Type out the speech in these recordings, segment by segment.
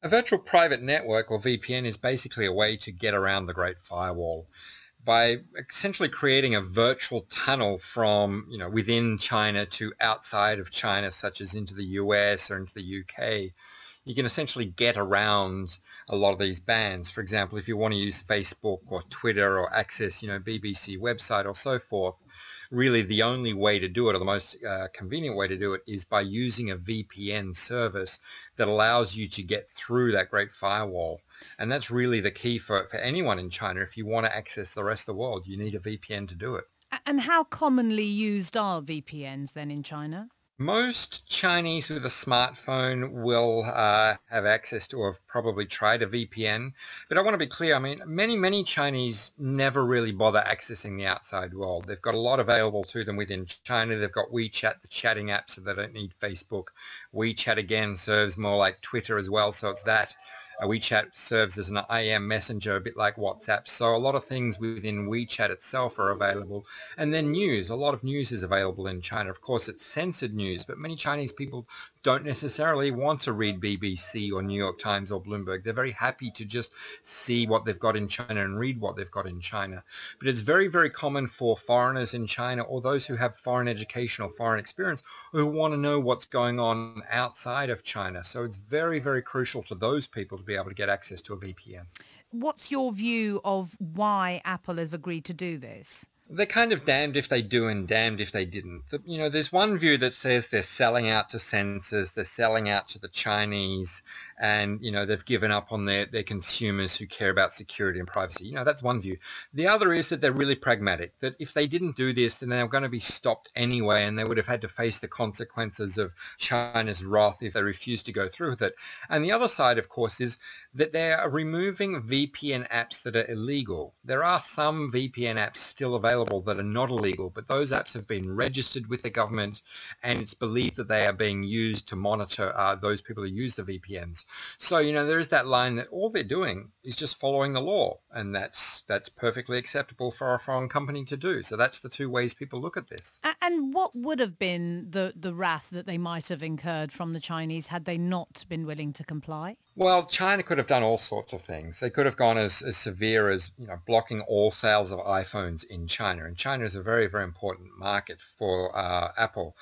A virtual private network, or VPN, is basically a way to get around the Great Firewall by essentially creating a virtual tunnel from, within China to outside of China, such as into the US or into the UK. You can essentially get around a lot of these bans. For example, if you want to use Facebook or Twitter or access, BBC website or so forth, really the only way to do it, or the most convenient way to do it, is by using a VPN service that allows you to get through that Great Firewall. And that's really the key for anyone in China. If you want to access the rest of the world, you need a VPN to do it. And how commonly used are VPNs then in China? Most Chinese with a smartphone will have access to, or have probably tried a VPN. But I want to be clear, I mean, many Chinese never really bother accessing the outside world. They've got a lot available to them within China. They've got WeChat, the chatting app, so they don't need Facebook. WeChat, again, serves more like Twitter as well, so it's that. WeChat serves as an IM messenger, a bit like WhatsApp. So a lot of things within WeChat itself are available. And then news. A lot of news is available in China. Of course, it's censored news, but many Chinese people don't necessarily want to read BBC or New York Times or Bloomberg. They're very happy to just see what they've got in China and read what they've got in China. But it's very, very common for foreigners in China, or those who have foreign education or foreign experience, who want to know what's going on outside of China. So it's very, very crucial to those people to be able to get access to a VPN. What's your view of why Apple has agreed to do this? They're kind of damned if they do and damned if they didn't. There's one view that says they're selling out to censors, they're selling out to the Chinese, and, they've given up on their consumers who care about security and privacy. That's one view. The other is that they're really pragmatic, that if they didn't do this, then they were going to be stopped anyway, and they would have had to face the consequences of China's wrath if they refused to go through with it. And the other side, of course, is that they are removing VPN apps that are illegal. There are some VPN apps still available that are not illegal, but those apps have been registered with the government, and it's believed that they are being used to monitor those people who use the VPNs. So, there is that line that all they're doing is just following the law, and that's perfectly acceptable for a foreign company to do. So that's the two ways people look at this. And what would have been the wrath that they might have incurred from the Chinese had they not been willing to comply? Well, China could have done all sorts of things. They could have gone as severe as, blocking all sales of iPhones in China. And China is a very, very important market for Apple.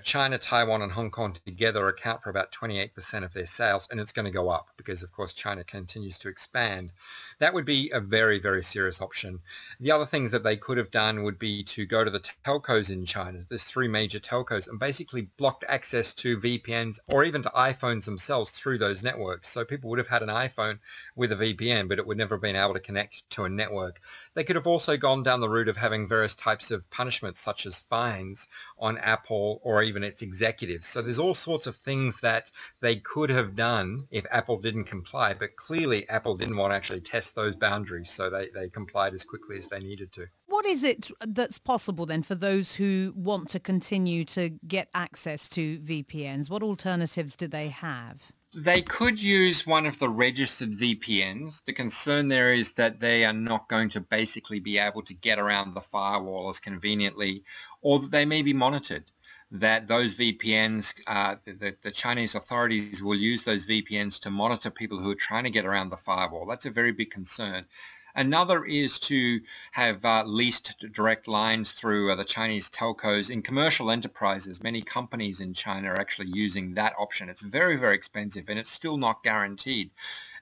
China, Taiwan, and Hong Kong together account for about 28% of their sales, and it's going to go up because, of course, China continues to expand. That would be a very, very serious option. The other things that they could have done would be to go to the telcos in China. There's three major telcos, and basically blocked access to VPNs or even to iPhones themselves through those networks. So people would have had an iPhone with a VPN, but it would never have been able to connect to a network. They could have also gone down the route of having various types of punishments, such as fines on Apple or even its executives. So there's all sorts of things that they could have done if Apple didn't comply, but clearly Apple didn't want to actually test those boundaries, so they complied as quickly as they needed to. What is it that's possible then for those who want to continue to get access to VPNs? What alternatives do they have? They could use one of the registered VPNs. The concern there is that they are not going to basically be able to get around the firewall as conveniently, or that they may be monitored. That those VPNs, the Chinese authorities will use those VPNs to monitor people who are trying to get around the firewall. That's a very big concern. Another is to have leased direct lines through the Chinese telcos in commercial enterprises. Many companies in China are actually using that option. It's very, very expensive, and it's still not guaranteed.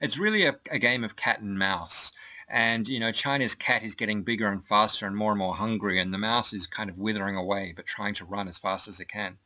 It's really a game of cat and mouse. And, China's cat is getting bigger and faster and more hungry, and the mouse is kind of withering away, but trying to run as fast as it can.